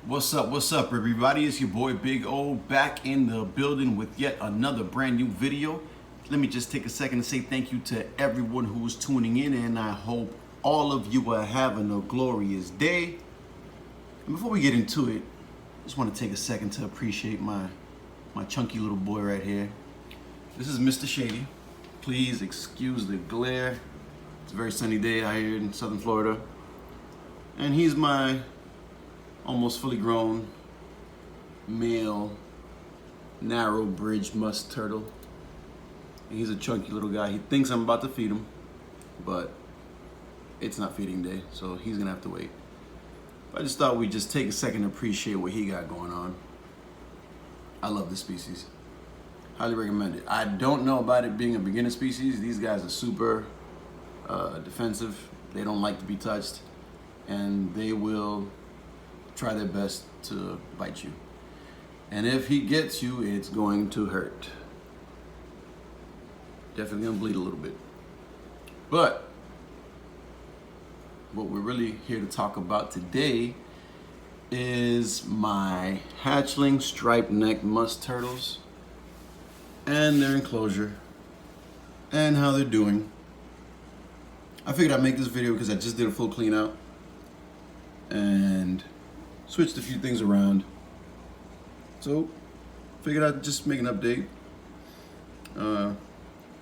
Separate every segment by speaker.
Speaker 1: What's up, everybody? It's your boy Big O back in the building with yet another brand new video. Let me just take a second to say thank you to everyone who is tuning in, and I hope all of you are having a glorious day. And before we get into it, I just want to take a second to appreciate my chunky little boy right here. This is Mr. Shady. Please excuse the glare. It's a very sunny day out here in Southern Florida. And he's my almost fully grown male narrow bridge musk turtle. He's a chunky little guy. He thinks I'm about to feed him, but it's not feeding day, so he's gonna have to wait. I just thought we'd just take a second to appreciate what he got going on. I love this species. Highly recommend it. I don't know about it being a beginner species. These guys are super defensive. They don't like to be touched, and they will try their best to bite you. And if he gets you, it's going to hurt. Definitely gonna bleed a little bit. But what we're really here to talk about today is my hatchling Stripeneck Musk turtles and their enclosure and how they're doing. I figured I'd make this video because I just did a full clean out and switched a few things around. So figured I'd just make an update.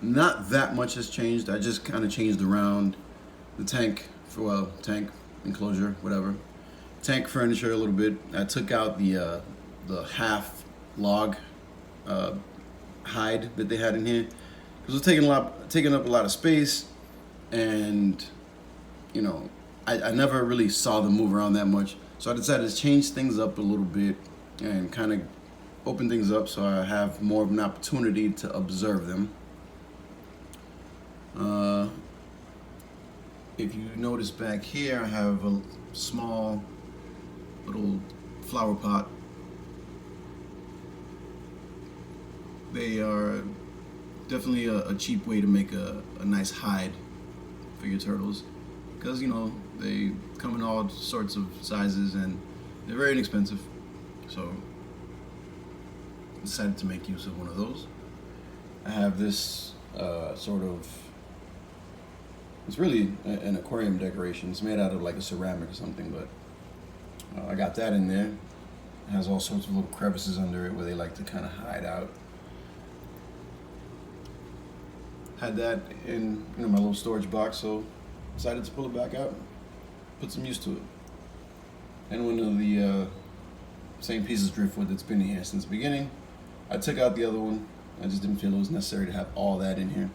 Speaker 1: Not that much has changed. I just kind of changed around the tank enclosure, whatever. Tank furniture a little bit. I took out the half log hide that they had in here because it was taking up a lot of space, and you know, I never really saw them move around that much. So I decided to change things up a little bit and kind of open things up so I have more of an opportunity to observe them. If you notice back here, I have a small little flower pot. They are definitely a cheap way to make a nice hide for your turtles, because you know they come in all sorts of sizes and they're very inexpensive. So I decided to make use of one of those. I have this it's really an aquarium decoration. It's made out of like a ceramic or something, but I got that in there. It has all sorts of little crevices under it where they like to kind of hide out. Had that in my little storage box, so decided to pull it back out, put some use to it. And one of the same piece of driftwood that's been here since the beginning. I took out the other one. I just didn't feel it was necessary to have all that in here.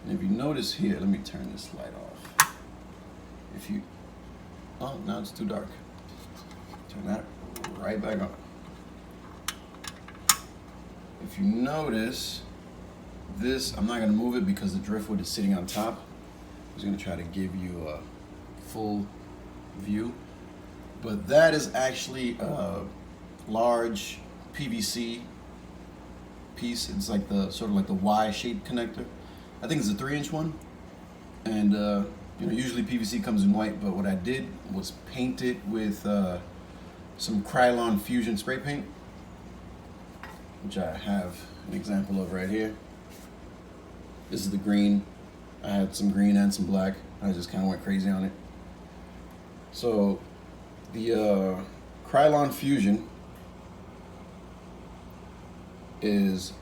Speaker 1: And if you notice here, let me turn this light off. Oh, now it's too dark. Turn that right back on. If you notice this, I'm not gonna move it because the driftwood is sitting on top. I was gonna try to give you a full view, but that is actually a large PVC piece. It's like the sort of like the Y-shaped connector. I think it's a 3-inch one, and usually PVC comes in white, but what I did was paint it with some Krylon Fusion spray paint, which I have an example of right here. This is the green. I had some green and some black. I just kind of went crazy on it. So the Krylon Fusion is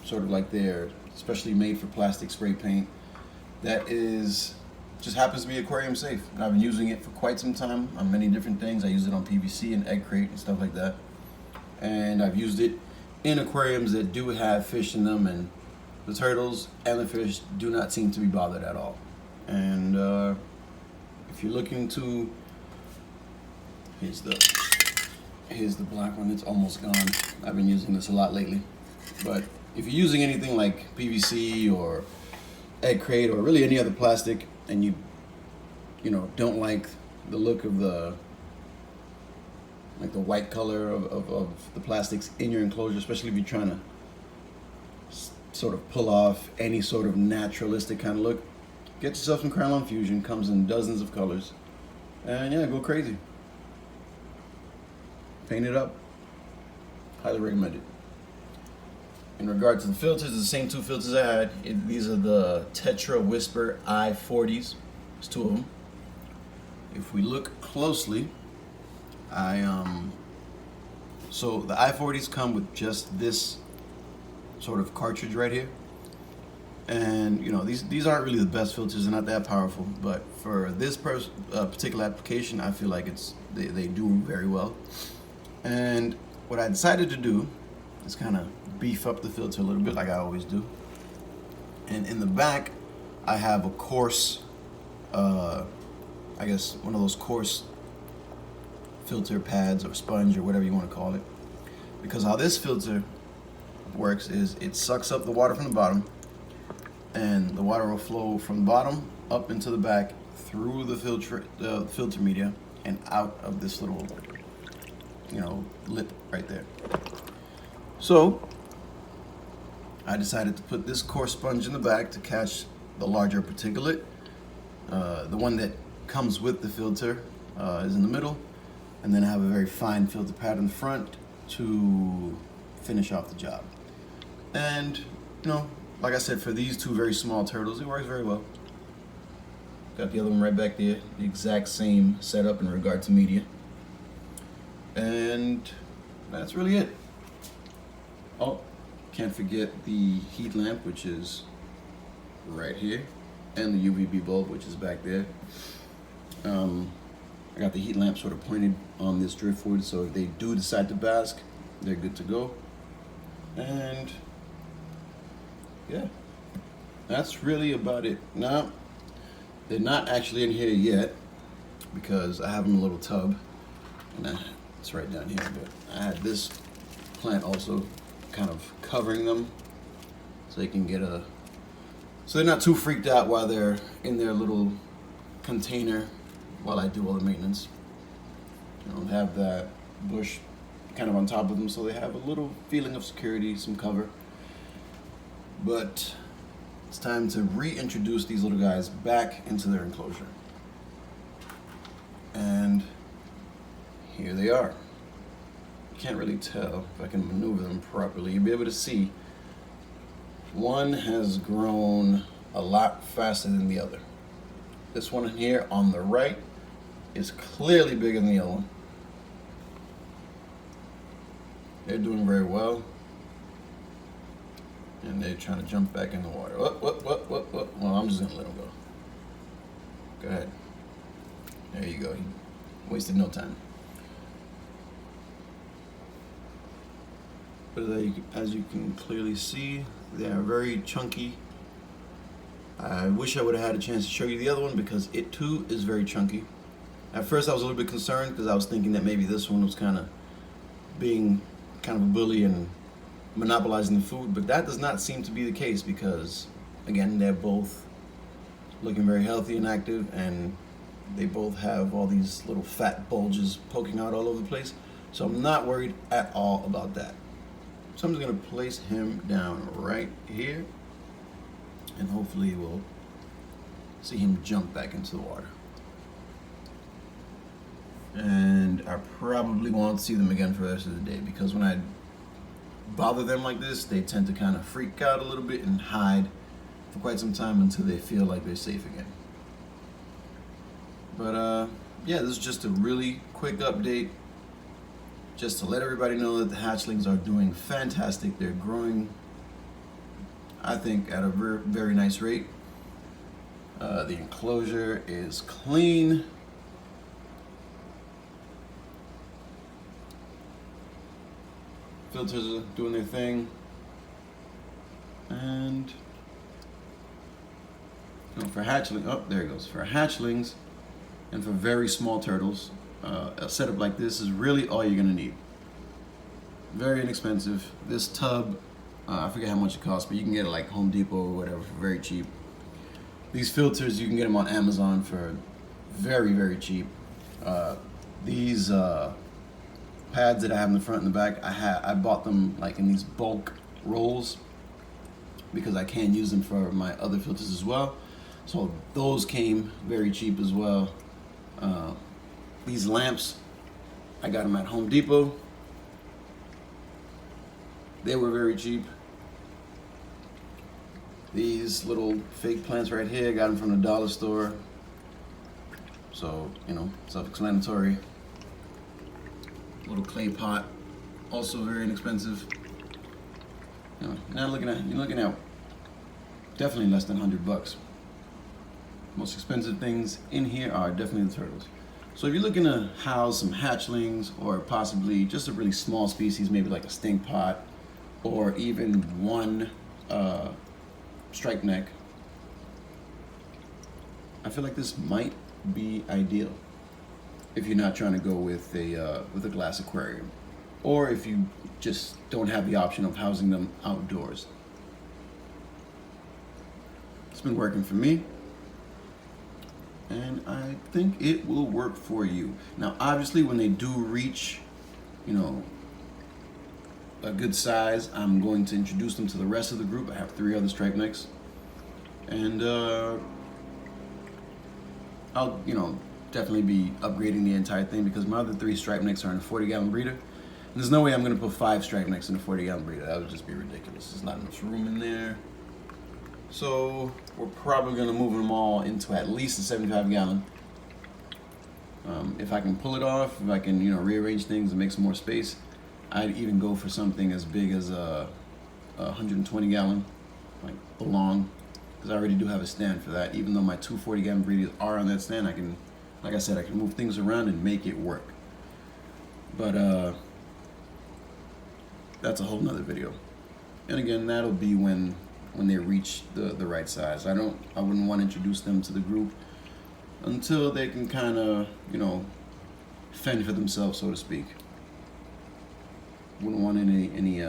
Speaker 1: sort of like their specially made for plastic spray paint that just happens to be aquarium safe. And I've been using it for quite some time on many different things. I use it on PVC and egg crate and stuff like that. And I've used it in aquariums that do have fish in them, and the turtles and the fish do not seem to be bothered at all. And if you're looking to, here's the black one. It's almost gone. I've been using this a lot lately. But if you're using anything like PVC or egg crate or really any other plastic, and you don't like the look of the white color of the plastics in your enclosure, especially if you're trying to sort of pull off any sort of naturalistic kind of look, get yourself some Krylon Fusion. Comes in dozens of colors, and yeah, go crazy. painted up. Highly recommend it. In regard to the filters, the same two filters I had. These are the Tetra Whisper I40s. There's two of them. If we look closely, so the I40s come with just this sort of cartridge right here. And you know, these aren't really the best filters, they're not that powerful, but for this particular application, I feel like they do very well. And what I decided to do is kind of beef up the filter a little bit, like I always do. And in the back, I have a coarse, I guess one of those coarse filter pads or sponge or whatever you want to call it. Because how this filter works is it sucks up the water from the bottom, and the water will flow from the bottom up into the back through the filter media and out of this little, you know, lip right there. So I decided to put this coarse sponge in the back to catch the larger particulate. The one that comes with the filter is in the middle, and then I have a very fine filter pad in the front to finish off the job. And you know, like I said, for these two very small turtles, it works very well. Got the other one right back there, the exact same setup in regard to media. And that's really it. Oh, can't forget the heat lamp, which is right here, and the UVB bulb, which is back there. I got the heat lamp sort of pointed on this driftwood, so if they do decide to bask, they're good to go. And yeah, that's really about it. Now, they're not actually in here yet because I have them in a little tub, and it's right down here, but I had this plant also kind of covering them so they can get so they're not too freaked out while they're in their little container while I do all the maintenance. You know, have that bush kind of on top of them so they have a little feeling of security, some cover. But it's time to reintroduce these little guys back into their enclosure. And here they are. You can't really tell if I can maneuver them properly. You'll be able to see one has grown a lot faster than the other. This one in here on the right is clearly bigger than the other one. They're doing very well. And they're trying to jump back in the water. Well, I'm just gonna let them go. Go ahead. There you go. He wasted no time. But as you can clearly see, they are very chunky. I wish I would have had a chance to show you the other one because it too is very chunky. At first I was a little bit concerned because I was thinking that maybe this one was kind of being kind of a bully and monopolizing the food, but that does not seem to be the case because, again, they're both looking very healthy and active, and they both have all these little fat bulges poking out all over the place. So I'm not worried at all about that. So I'm just gonna place him down right here, and hopefully we'll see him jump back into the water. And I probably won't see them again for the rest of the day because when I bother them like this, they tend to kind of freak out a little bit and hide for quite some time until they feel like they're safe again. But yeah, this is just a really quick update just to let everybody know that the hatchlings are doing fantastic. They're growing, I think, at a very nice rate. The enclosure is clean. Filters are doing their thing. And you know, for hatchling, oh, there it goes. For hatchlings and for very small turtles, a setup like this is really all you're gonna need. Very inexpensive. This tub, I forget how much it costs, but you can get it like Home Depot or whatever for very cheap. These filters, you can get them on Amazon for very cheap. These pads that I have in the front and the back, I bought them like in these bulk rolls because I can use them for my other filters as well. So those came very cheap as well. These lamps I got them at Home Depot. They were very cheap. These little fake plants right here, got them from the dollar store. So, you know, self-explanatory. Little clay pot, also very inexpensive. You know, you're looking at definitely less than $100. Most expensive things in here are definitely the turtles. So if you're looking to house some hatchlings or possibly just a really small species, maybe like a stink pot or even one stripeneck, I feel like this might be ideal if you're not trying to go with a glass aquarium, or if you just don't have the option of housing them outdoors. It's been working for me, and I think it will work for you. Now, obviously, when they do reach, you know, a good size, I'm going to introduce them to the rest of the group. I have 3 other stripenecks, and I'll, you know, definitely be upgrading the entire thing because my other 3 stripenecks are in a 40-gallon breeder. And there's no way I'm going to put 5 stripenecks in a 40-gallon breeder. That would just be ridiculous. There's not enough room in there. So we're probably going to move them all into at least a 75-gallon. If I can pull it off, if I can, you know, rearrange things and make some more space, I'd even go for something as big as a 120-gallon, like belong, because I already do have a stand for that. Even though my 2 40-gallon breeders are on that stand, I can, like I said, I can move things around and make it work. But that's a whole nother video. And again, that'll be when they reach the right size. I wouldn't want to introduce them to the group until they can kind of, you know, fend for themselves, so to speak. Wouldn't want any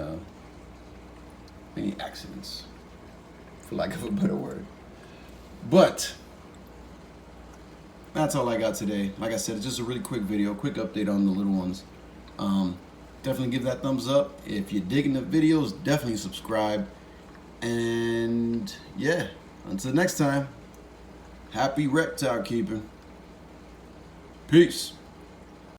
Speaker 1: accidents, for lack of a better word. But that's all I got today. Like I said, it's just a really quick video, quick update on the little ones. Definitely give that thumbs up. If you're digging the videos, definitely subscribe. And yeah, until next time, happy reptile keeping. Peace.